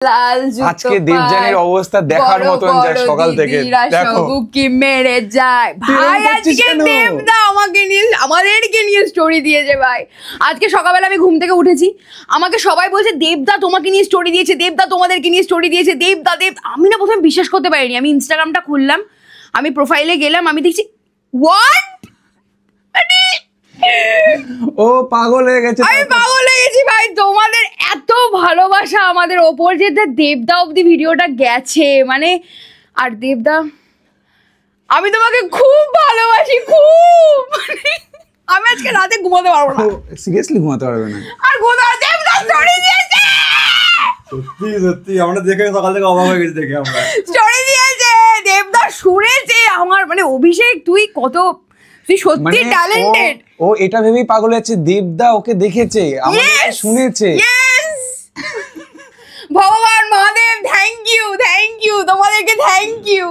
আজকে দেবযানীর অবস্থা দেখার মতন যায় সকাল থেকে দেখো কি মেরে যায় ভাই। আজকে দেবদা আমাদেরকে নিয়ে স্টোরি দিয়েছে ভাই। আজকে সকালবেলা আমি ঘুম থেকে উঠেছি, আমাকে সবাই বলছে দেবদা তোমাকে নিয়ে স্টোরি দিয়েছে, দেবদা তোমাদেরকে নিয়ে স্টোরি দিয়েছে, দেবদা আমি না প্রথমে বিশ্বাস করতে পারিনি। আমি ইনস্টাগ্রামটা খুললাম, আমি প্রোফাইলে গেলাম, আমি দেখছি হোয়াট, ও পাগল হয়ে গেছে। আমি পাগল হয়ে গেছি ভাই। তোমাদের এত ভালোবাসা আমাদের ওপর যে দেবদা অব্দি ভিডিওটা গেছে মানে। আর দেবদা আমি তোমাকে খুব ভালোবাসি, খুব। আমি আজকে রাতে ঘুমাতে পারবো না, সিরিয়াসলি ঘুমাতে পারবে না। আর দেবদা স্টোরি দিয়েছে, সত্যি সত্যি আমরা দেখে সকাল থেকে অবাক হয়ে গেছি দেখে। আমরা স্টোরি দিয়েছে, দেবদা শুনেছে আমার মানে অভিষেক তুই কত, তুই সত্যি ট্যালেন্টেড। ও এটা ভেবেই পাগল আছে দেবদা ওকে দেখেছে, আমাদের শুনেছে। ভগবান মহাদেব থ্যাংক ইউ, তোমাদেরকে থ্যাংক ইউ।